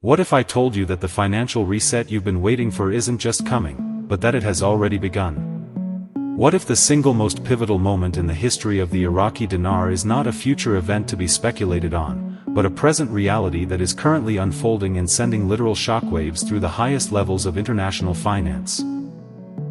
What if I told you that the financial reset you've been waiting for isn't just coming, but that it has already begun? What if the single most pivotal moment in the history of the Iraqi dinar is not a future event to be speculated on, but a present reality that is currently unfolding and sending literal shockwaves through the highest levels of international finance?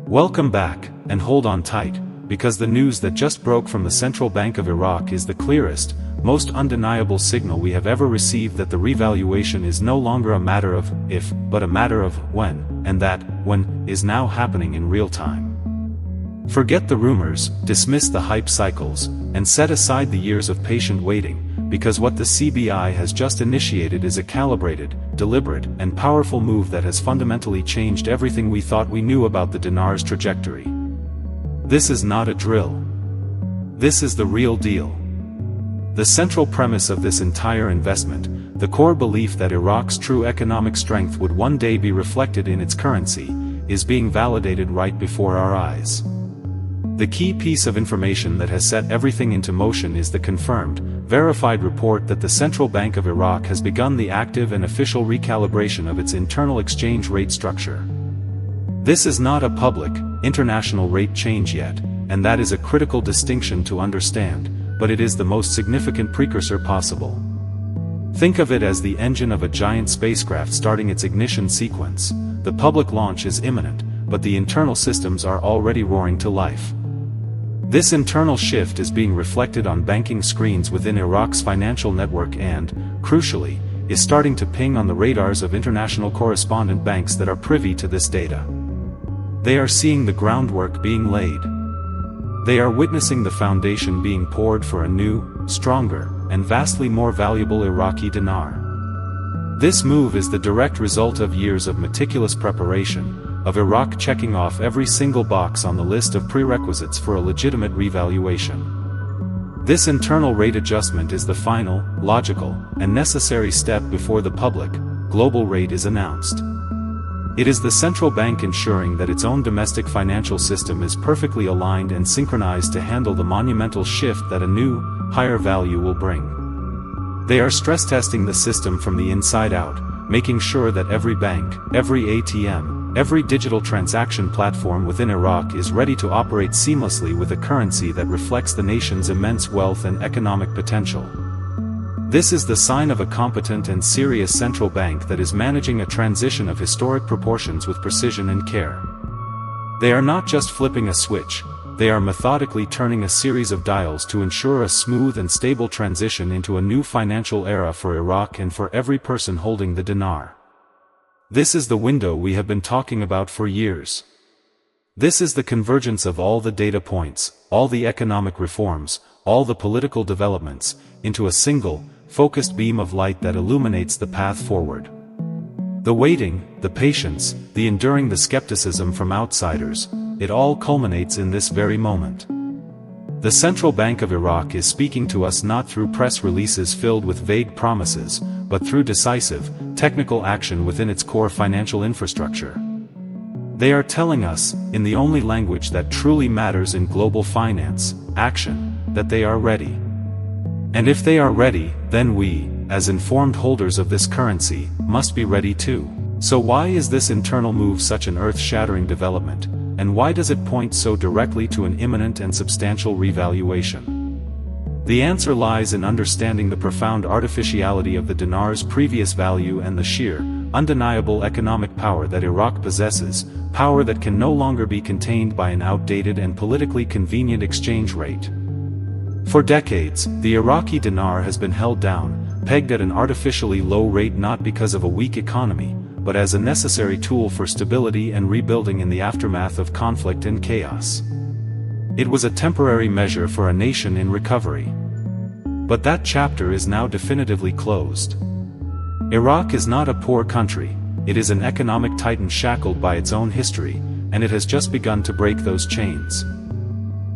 Welcome back, and hold on tight, because the news that just broke from the Central Bank of Iraq is the clearest, most undeniable signal we have ever received that the revaluation is no longer a matter of if, but a matter of when, and that when is now happening in real time. Forget the rumors, dismiss the hype cycles, and set aside the years of patient waiting, because what the CBI has just initiated is a calibrated, deliberate, and powerful move that has fundamentally changed everything we thought we knew about the dinar's trajectory. This is not a drill. This is the real deal. The central premise of this entire investment, the core belief that Iraq's true economic strength would one day be reflected in its currency, is being validated right before our eyes. The key piece of information that has set everything into motion is the confirmed, verified report that the Central Bank of Iraq has begun the active and official recalibration of its internal exchange rate structure. This is not a public, international rate change yet, and that is a critical distinction to understand, but it is the most significant precursor possible. Think of it as the engine of a giant spacecraft starting its ignition sequence. The public launch is imminent, but the internal systems are already roaring to life. This internal shift is being reflected on banking screens within Iraq's financial network and, crucially, is starting to ping on the radars of international correspondent banks that are privy to this data. They are seeing the groundwork being laid. They are witnessing the foundation being poured for a new, stronger, and vastly more valuable Iraqi dinar. This move is the direct result of years of meticulous preparation, of Iraq checking off every single box on the list of prerequisites for a legitimate revaluation. This internal rate adjustment is the final, logical, and necessary step before the public, global rate is announced. It is the central bank ensuring that its own domestic financial system is perfectly aligned and synchronized to handle the monumental shift that a new, higher value will bring. They are stress testing the system from the inside out, making sure that every bank, every ATM, every digital transaction platform within Iraq is ready to operate seamlessly with a currency that reflects the nation's immense wealth and economic potential. This is the sign of a competent and serious central bank that is managing a transition of historic proportions with precision and care. They are not just flipping a switch, they are methodically turning a series of dials to ensure a smooth and stable transition into a new financial era for Iraq and for every person holding the dinar. This is the window we have been talking about for years. This is the convergence of all the data points, all the economic reforms, all the political developments, into a single, focused beam of light that illuminates the path forward. The waiting, the patience, the enduring, the skepticism from outsiders, it all culminates in this very moment. The Central Bank of Iraq is speaking to us not through press releases filled with vague promises, but through decisive, technical action within its core financial infrastructure. They are telling us, in the only language that truly matters in global finance, action, that they are ready. And if they are ready, then we, as informed holders of this currency, must be ready too. So why is this internal move such an earth-shattering development, and why does it point so directly to an imminent and substantial revaluation? The answer lies in understanding the profound artificiality of the dinar's previous value and the sheer, undeniable economic power that Iraq possesses, power that can no longer be contained by an outdated and politically convenient exchange rate. For decades, the Iraqi dinar has been held down, pegged at an artificially low rate not because of a weak economy, but as a necessary tool for stability and rebuilding in the aftermath of conflict and chaos. It was a temporary measure for a nation in recovery. But that chapter is now definitively closed. Iraq is not a poor country, it is an economic titan shackled by its own history, and it has just begun to break those chains.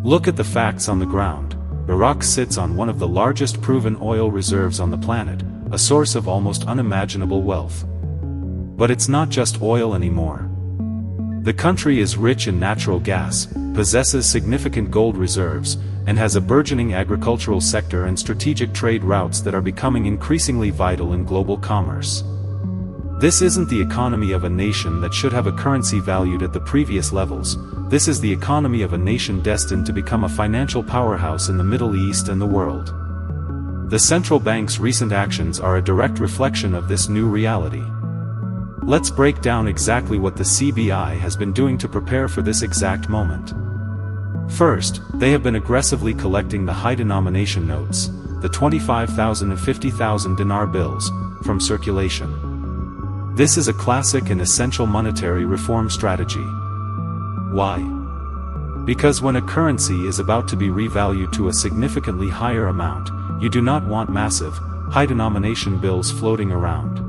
Look at the facts on the ground. Iraq sits on one of the largest proven oil reserves on the planet, a source of almost unimaginable wealth. But it's not just oil anymore. The country is rich in natural gas, possesses significant gold reserves, and has a burgeoning agricultural sector and strategic trade routes that are becoming increasingly vital in global commerce. This isn't the economy of a nation that should have a currency valued at the previous levels. This is the economy of a nation destined to become a financial powerhouse in the Middle East and the world. The central bank's recent actions are a direct reflection of this new reality. Let's break down exactly what the CBI has been doing to prepare for this exact moment. First, they have been aggressively collecting the high-denomination notes, the 25,000 and 50,000 dinar bills, from circulation. This is a classic and essential monetary reform strategy. Why? Because when a currency is about to be revalued to a significantly higher amount, you do not want massive, high-denomination bills floating around.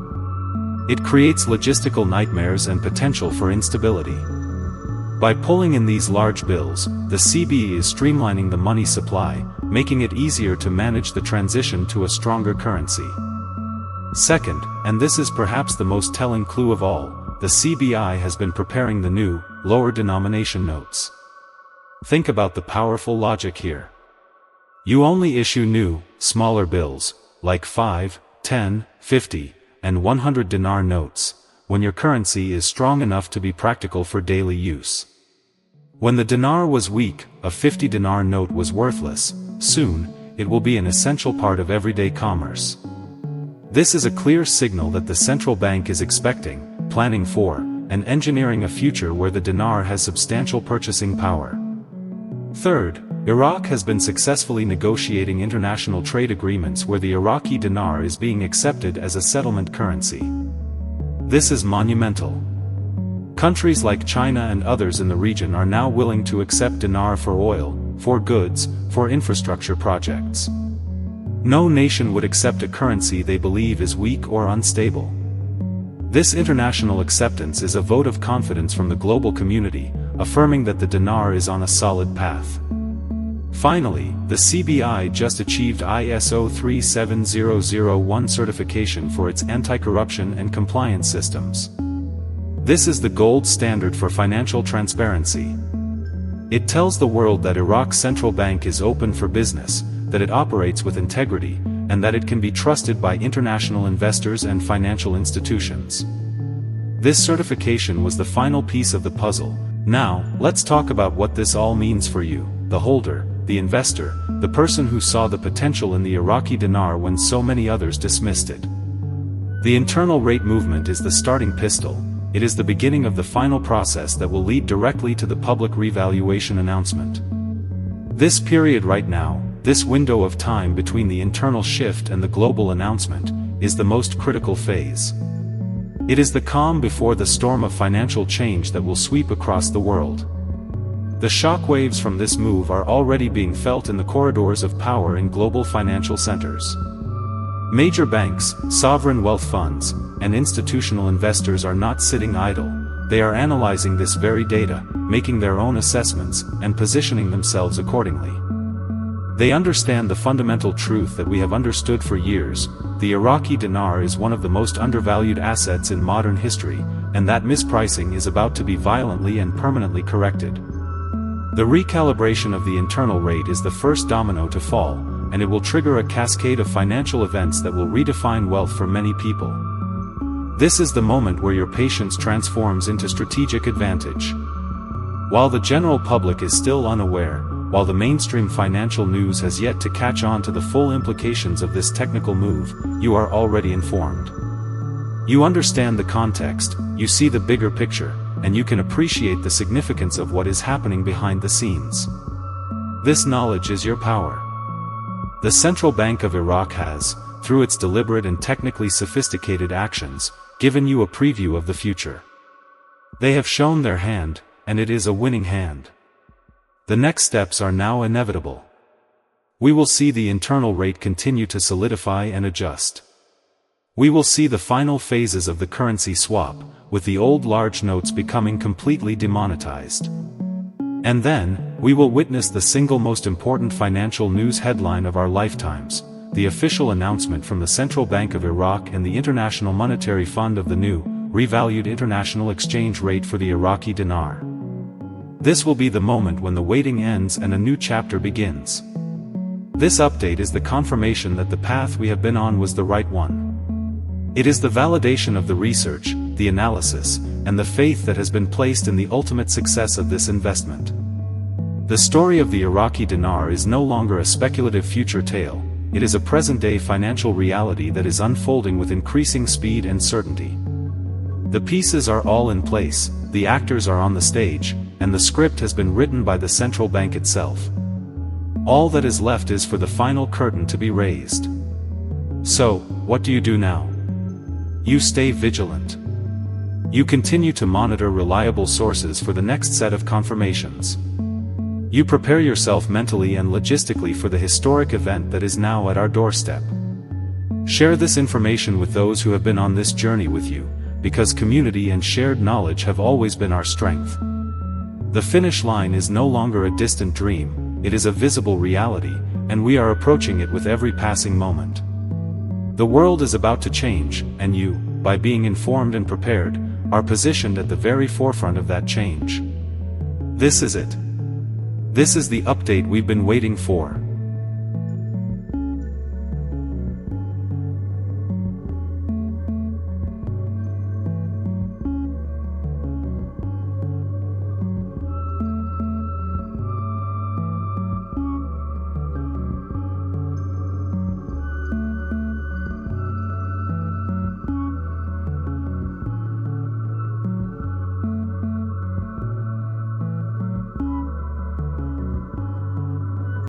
It creates logistical nightmares and potential for instability. By pulling in these large bills, the CBI is streamlining the money supply, making it easier to manage the transition to a stronger currency. Second, and this is perhaps the most telling clue of all, the CBI has been preparing the new, lower denomination notes. Think about the powerful logic here. You only issue new, smaller bills, like 5, 10, 50, and 100 dinar notes, when your currency is strong enough to be practical for daily use. When the dinar was weak, a 50 dinar note was worthless. Soon, it will be an essential part of everyday commerce. This is a clear signal that the central bank is expecting, planning for, and engineering a future where the dinar has substantial purchasing power. Third, Iraq has been successfully negotiating international trade agreements where the Iraqi dinar is being accepted as a settlement currency. This is monumental. Countries like China and others in the region are now willing to accept dinar for oil, for goods, for infrastructure projects. No nation would accept a currency they believe is weak or unstable. This international acceptance is a vote of confidence from the global community, affirming that the dinar is on a solid path. Finally, the CBI just achieved ISO 37001 certification for its anti-corruption and compliance systems. This is the gold standard for financial transparency. It tells the world that Iraq's central bank is open for business, that it operates with integrity, and that it can be trusted by international investors and financial institutions. This certification was the final piece of the puzzle. Now, let's talk about what this all means for you, the holder, the investor, the person who saw the potential in the Iraqi dinar when so many others dismissed it. The internal rate movement is the starting pistol. It is the beginning of the final process that will lead directly to the public revaluation announcement. This period right now, this window of time between the internal shift and the global announcement, is the most critical phase. It is the calm before the storm of financial change that will sweep across the world. The shockwaves from this move are already being felt in the corridors of power in global financial centers. Major banks, sovereign wealth funds, and institutional investors are not sitting idle. They are analyzing this very data, making their own assessments, and positioning themselves accordingly. They understand the fundamental truth that we have understood for years: the Iraqi dinar is one of the most undervalued assets in modern history, and that mispricing is about to be violently and permanently corrected. The recalibration of the internal rate is the first domino to fall, and it will trigger a cascade of financial events that will redefine wealth for many people. This is the moment where your patience transforms into strategic advantage. While the general public is still unaware, while the mainstream financial news has yet to catch on to the full implications of this technical move, you are already informed. You understand the context, you see the bigger picture, and you can appreciate the significance of what is happening behind the scenes. This knowledge is your power. The Central Bank of Iraq has, through its deliberate and technically sophisticated actions, given you a preview of the future. They have shown their hand, and it is a winning hand. The next steps are now inevitable. We will see the internal rate continue to solidify and adjust. We will see the final phases of the currency swap, with the old large notes becoming completely demonetized. And then, we will witness the single most important financial news headline of our lifetimes, the official announcement from the Central Bank of Iraq and the International Monetary Fund of the new, revalued international exchange rate for the Iraqi dinar. This will be the moment when the waiting ends and a new chapter begins. This update is the confirmation that the path we have been on was the right one. It is the validation of the research, the analysis, and the faith that has been placed in the ultimate success of this investment. The story of the Iraqi dinar is no longer a speculative future tale, it is a present-day financial reality that is unfolding with increasing speed and certainty. The pieces are all in place, the actors are on the stage, and the script has been written by the central bank itself. All that is left is for the final curtain to be raised. So, what do you do now? You stay vigilant. You continue to monitor reliable sources for the next set of confirmations. You prepare yourself mentally and logistically for the historic event that is now at our doorstep. Share this information with those who have been on this journey with you, because community and shared knowledge have always been our strength. The finish line is no longer a distant dream, it is a visible reality, and we are approaching it with every passing moment. The world is about to change, and you, by being informed and prepared, are positioned at the very forefront of that change. This is it. This is the update we've been waiting for.